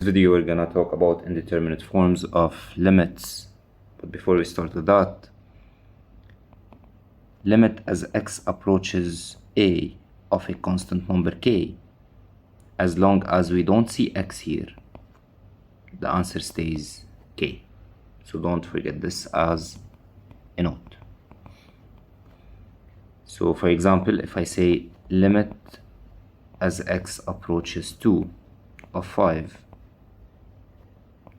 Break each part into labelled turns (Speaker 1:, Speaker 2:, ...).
Speaker 1: Video we're gonna talk about indeterminate forms of limits, but before we start with that, limit as x approaches a of a constant number k, as long as we don't see x here, the answer stays k. So don't forget this as a note. So for example, if I say limit as x approaches 2 of 5,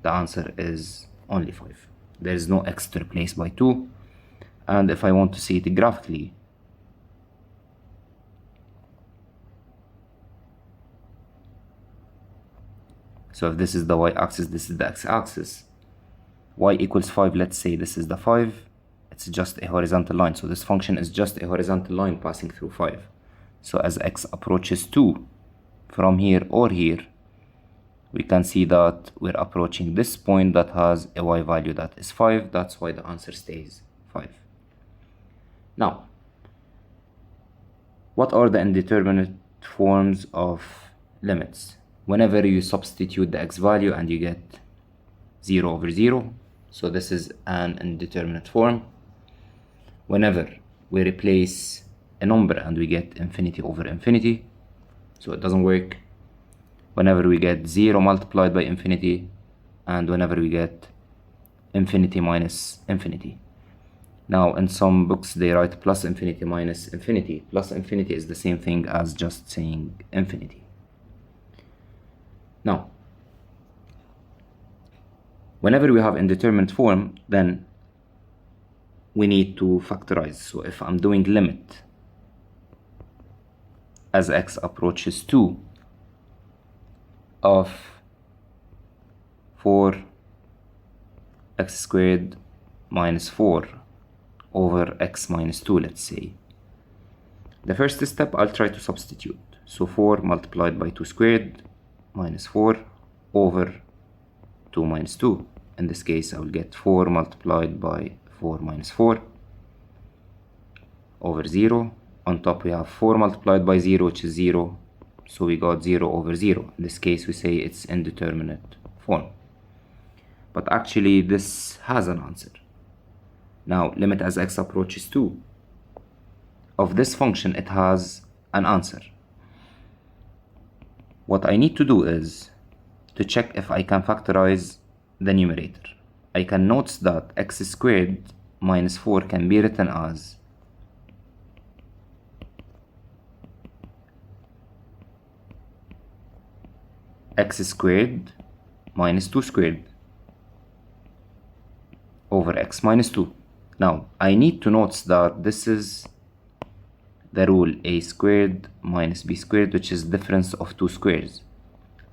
Speaker 1: the answer is only 5. There is no x to replace by 2. And if I want to see it graphically, so if this is the y-axis, this is the x-axis, y equals 5, let's say this is the 5, it's just a horizontal line. So this function is just a horizontal line passing through 5. So as x approaches 2 from here or here, we can see that we're approaching this point that has a y value that is 5. That's why the answer stays 5. Now, what are the indeterminate forms of limits? Whenever you substitute the x value and you get 0 over 0, so this is an indeterminate form. Whenever we replace a number and we get infinity over infinity, so it doesn't work. Whenever we get 0 multiplied by infinity, and whenever we get infinity minus infinity. Now in some books they write plus infinity minus infinity. Plus infinity is the same thing as just saying infinity. Now, whenever we have indeterminate form, then we need to factorize. So if I'm doing limit as x approaches 2 of 4x squared minus 4 over x minus 2, let's say. The first step, I'll try to substitute. So 4 multiplied by 2 squared minus 4 over 2 minus 2. In this case, I will get 4 multiplied by 4 minus 4 over 0. On top, we have 4 multiplied by 0, which is 0. So we got 0 over 0. In this case, we say it's indeterminate form. But actually, this has an answer. Now, limit as x approaches 2. Of this function, it has an answer. What I need to do is to check if I can factorize the numerator. I can note that x squared minus 4 can be written as x squared minus 2 squared over x minus 2. Now, I need to note that this is the rule a squared minus b squared, which is difference of two squares.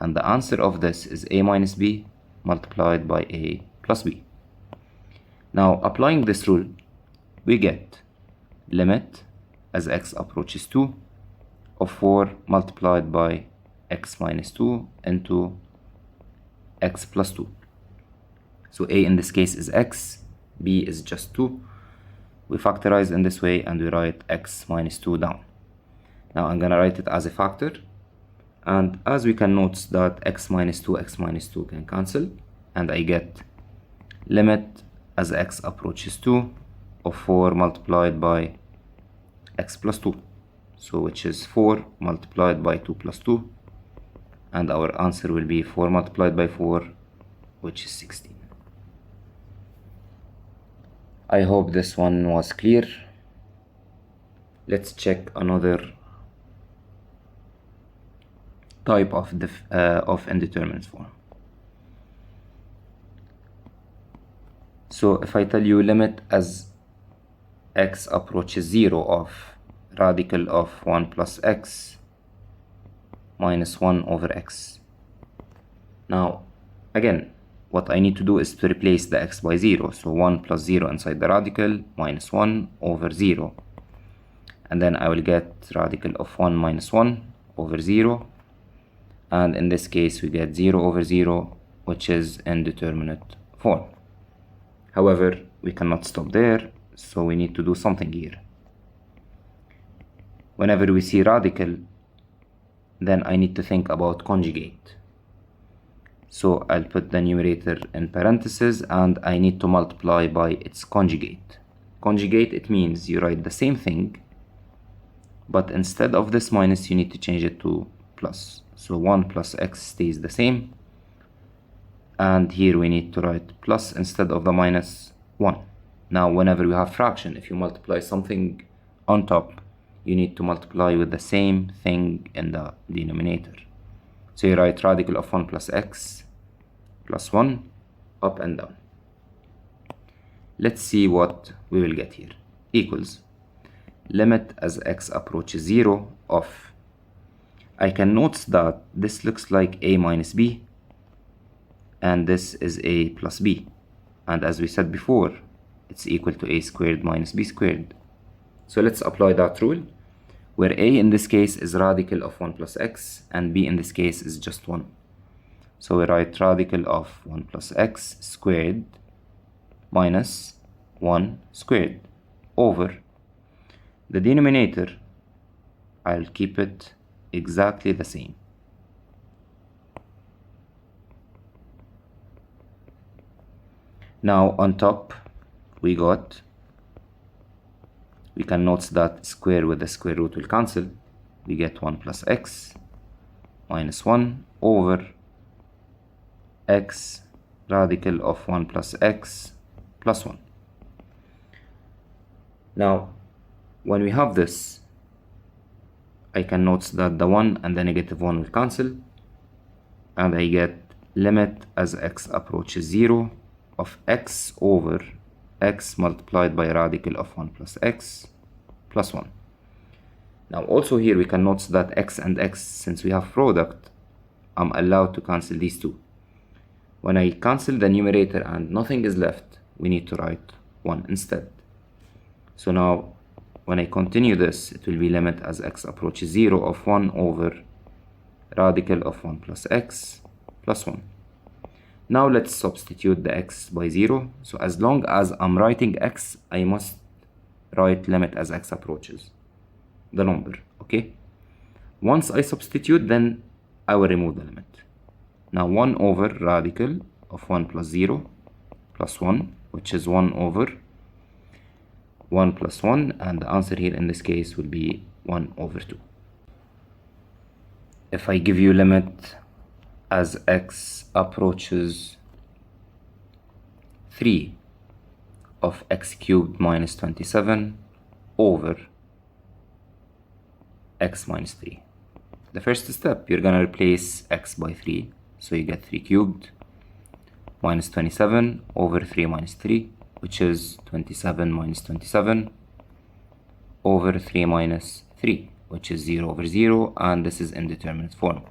Speaker 1: And the answer of this is a minus b multiplied by a plus b. Now, applying this rule, we get limit as x approaches 2 of 4 multiplied by x minus 2 into x plus 2. So a in this case is x, b is just 2. We factorize in this way and we write x minus 2 down. Now I'm gonna write it as a factor, and as we can note that x minus 2 can cancel, and I get limit as x approaches 2 of 4 multiplied by x plus 2, so which is 4 multiplied by 2 plus 2, and our answer will be 4 multiplied by 4, which is 16. I hope this one was clear. Let's check another type of indeterminate form. So if I tell you limit as x approaches 0 of radical of 1 plus x minus 1 over x. Now, again, what I need to do is to replace the x by 0. So 1 plus 0 inside the radical minus 1 over 0. And then I will get radical of 1 minus 1 over 0. And in this case, we get 0 over 0, which is indeterminate form. However, we cannot stop there, so we need to do something here. Whenever we see radical, then I need to think about conjugate. So I'll put the numerator in parentheses and I need to multiply by its conjugate. Conjugate, it means you write the same thing, but instead of this minus you need to change it to plus. So 1 plus x stays the same, and here we need to write plus instead of the minus 1. Now whenever you have fraction, if you multiply something on top, you need to multiply with the same thing in the denominator. So you write radical of 1 plus x plus 1 up and down. Let's see what we will get here. Equals limit as x approaches 0 of, I can note that this looks like a minus b and this is a plus b, and as we said before, it's equal to a squared minus b squared. So let's apply that rule, where a in this case is radical of 1 plus x and b in this case is just 1. So we write radical of 1 plus x squared minus 1 squared over the denominator. I'll keep it exactly the same. Now on top we can note that square with the square root will cancel. We get 1 plus x minus 1 over x radical of 1 plus x plus 1. Now when we have this, I can note that the 1 and the negative 1 will cancel, and I get limit as x approaches 0 of x over x multiplied by radical of 1 plus x plus 1. Now also here we can note that x and x, since we have product, I'm allowed to cancel these two. When I cancel the numerator and nothing is left, we need to write 1 instead. So now when I continue this, it will be limit as x approaches 0 of 1 over radical of 1 plus x plus 1. Now let's substitute the x by 0. So as long as I'm writing x, I must write limit as x approaches the number, okay? Once I substitute, then I will remove the limit. Now 1 over radical of 1 plus 0 plus 1, which is 1 over 1 plus 1, and the answer here in this case will be 1 over 2. If I give you limit as x approaches 3 of x cubed minus 27 over x minus 3. The first step, you're gonna replace x by 3, so you get 3 cubed minus 27 over 3 minus 3, which is 27 minus 27 over 3 minus 3, which is 0 over 0, and this is indeterminate form.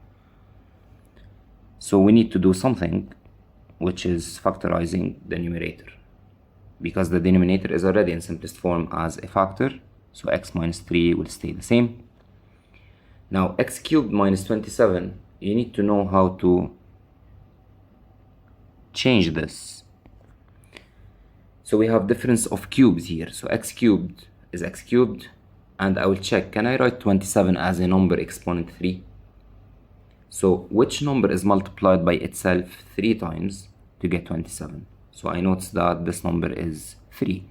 Speaker 1: So we need to do something, which is factorizing the numerator, because the denominator is already in simplest form as a factor, so x minus 3 will stay the same. Now x cubed minus 27, you need to know how to change this. So we have difference of cubes here. So x cubed is x cubed, and I will check, can I write 27 as a number exponent 3? So which number is multiplied by itself 3 times to get 27? So I notice that this number is 3.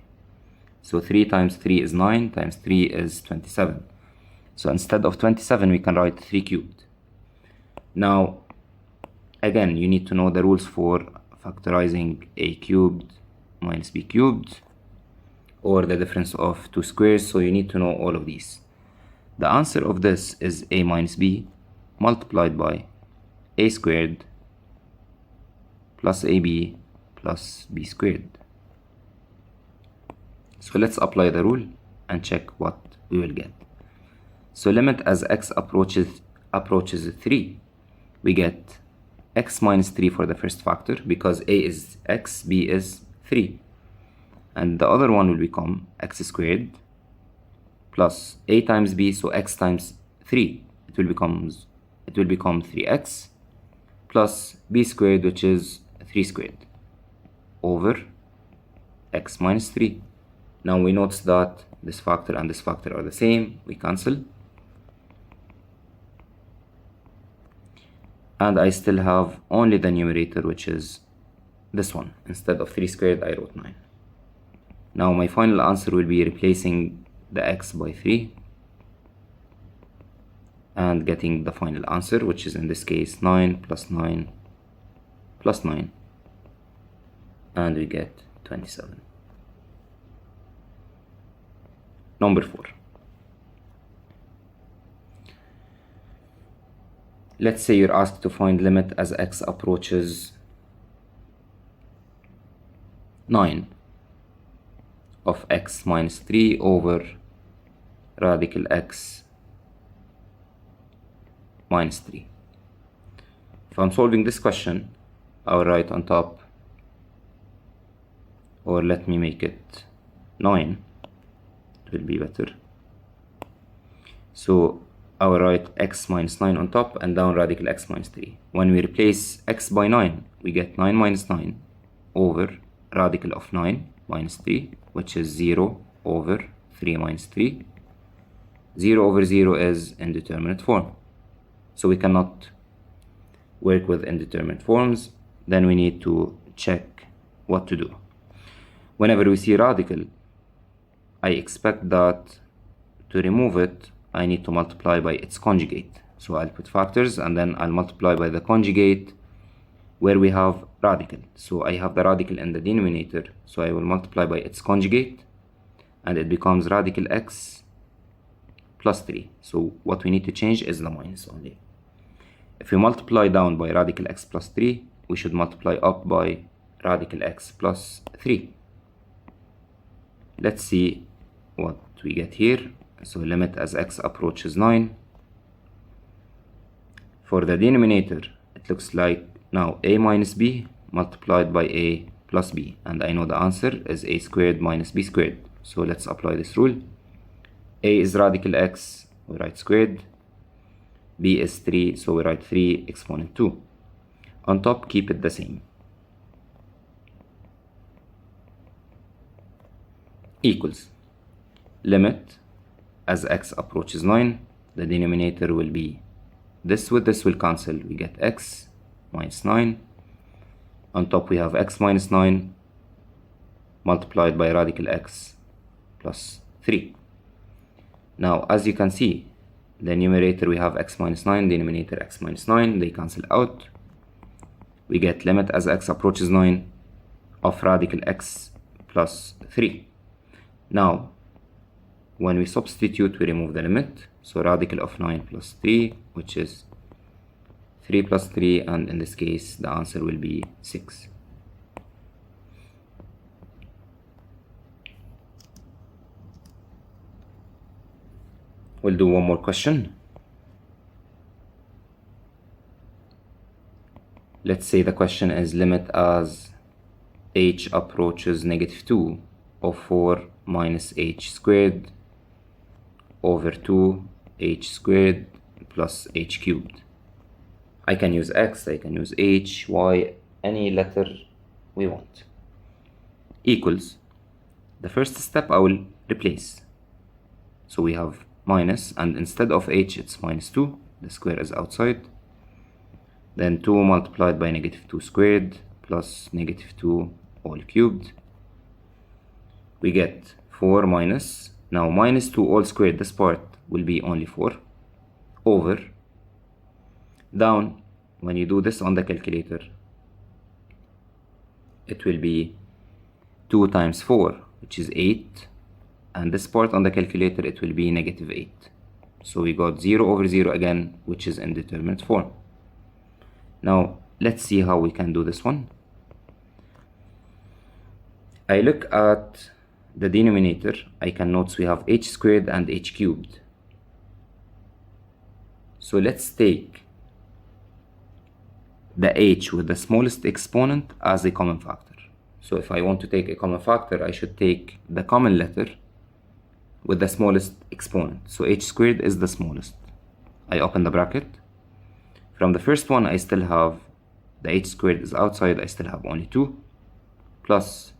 Speaker 1: So 3 times 3 is 9, times 3 is 27. So instead of 27, we can write 3 cubed. Now, again, you need to know the rules for factorizing a cubed minus b cubed, or the difference of two squares, so you need to know all of these. The answer of this is a minus b multiplied by a squared plus ab plus b squared. So let's apply the rule and check what we will get. So limit as x approaches 3, we get x minus 3 for the first factor, because a is x, b is 3, and the other one will become x squared plus a times b, so x times 3, it will become 3x plus b squared, which is 3 squared, over x minus 3. Now we notice that this factor and this factor are the same, we cancel. and I still have only the numerator, which is this one. Instead of 3 squared, I wrote 9. Now my final answer will be replacing the x by 3 and getting the final answer, which is in this case 9 plus 9 plus 9, and we get 27. Number 4. Let's say you're asked to find limit as x approaches 9 of x minus 3 over radical x minus 3. If I'm solving this question, I'll write on top, or let me make it 9, it will be better. So I will write x minus 9 on top and down radical x minus 3. When we replace x by 9, we get 9 minus 9 over radical of 9 minus 3, which is 0 over 3 minus 3. 0 over 0 is indeterminate form. So we cannot work with indeterminate forms. Then we need to check what to do. Whenever we see radical, I expect that to remove it, I need to multiply by its conjugate. So I'll put factors and then I'll multiply by the conjugate where we have radical. So I have the radical in the denominator, so I will multiply by its conjugate and it becomes radical x plus 3. So what we need to change is the minus only. If we multiply down by radical x plus 3, we should multiply up by radical x plus 3. Let's see what we get here. So limit as x approaches 9. For the denominator, it looks like now a minus b multiplied by a plus b, and I know the answer is a squared minus b squared. So let's apply this rule. A is radical x, we write squared. B is 3, so we write 3 exponent 2. On top, keep it the same. Equals limit as x approaches 9, the denominator will be this with this will cancel, we get x minus 9. On top we have x minus 9 multiplied by radical x plus 3. Now as you can see, the numerator we have x minus 9, denominator x minus 9, they cancel out. We get limit as x approaches 9 of radical x plus 3. Now when we substitute, we remove the limit. So radical of 9 plus 3, which is 3 plus 3, and in this case the answer will be 6. We'll do one more question. Let's say the question is limit as h approaches negative 2 of 4 minus h squared over 2h squared plus h cubed. I can use x, I can use h, y, any letter we want. Equals, the first step I will replace. So we have minus, and instead of h it's minus 2, the square is outside. Then 2 multiplied by negative 2 squared plus negative 2 all cubed. We get 4 minus, now minus 2 all squared, this part will be only 4, over, down, when you do this on the calculator, it will be 2 times 4, which is 8, and this part on the calculator, it will be negative 8. So we got 0 over 0 again, which is indeterminate form. Now, let's see how we can do this one. I look at the denominator, I can notice we have h squared and h cubed. So let's take the h with the smallest exponent as a common factor. So if I want to take a common factor, I should take the common letter with the smallest exponent. So h squared is the smallest. I open the bracket. From the first one, I still have the h squared is outside, I still have only 2, plus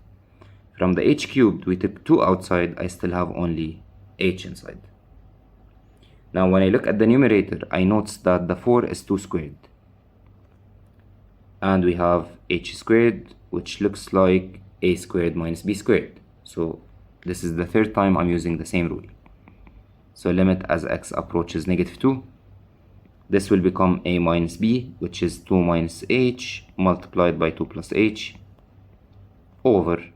Speaker 1: from the h cubed, we took 2 outside, I still have only h inside. Now when I look at the numerator, I notice that the 4 is 2 squared. and we have h squared, which looks like a squared minus b squared. So this is the third time I'm using the same rule. So limit as x approaches -2, this will become a minus b, which is 2 minus h multiplied by 2 plus h over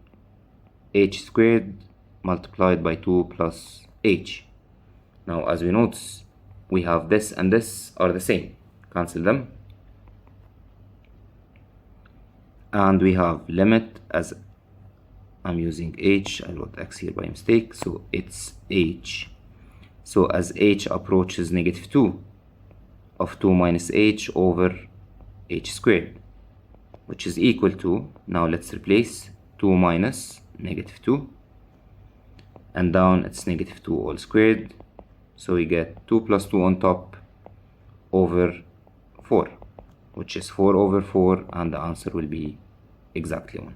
Speaker 1: h squared multiplied by 2 plus h. Now as we notice, we have this and this are the same. Cancel them. And we have limit as I'm using h, I wrote x here by mistake, so it's h. So as h approaches -2 of 2 minus h over h squared, which is equal to, now let's replace 2 minus -2, and down it's -2 all squared. So we get 2 plus 2 on top over 4, which is 4 over 4, and the answer will be exactly 1.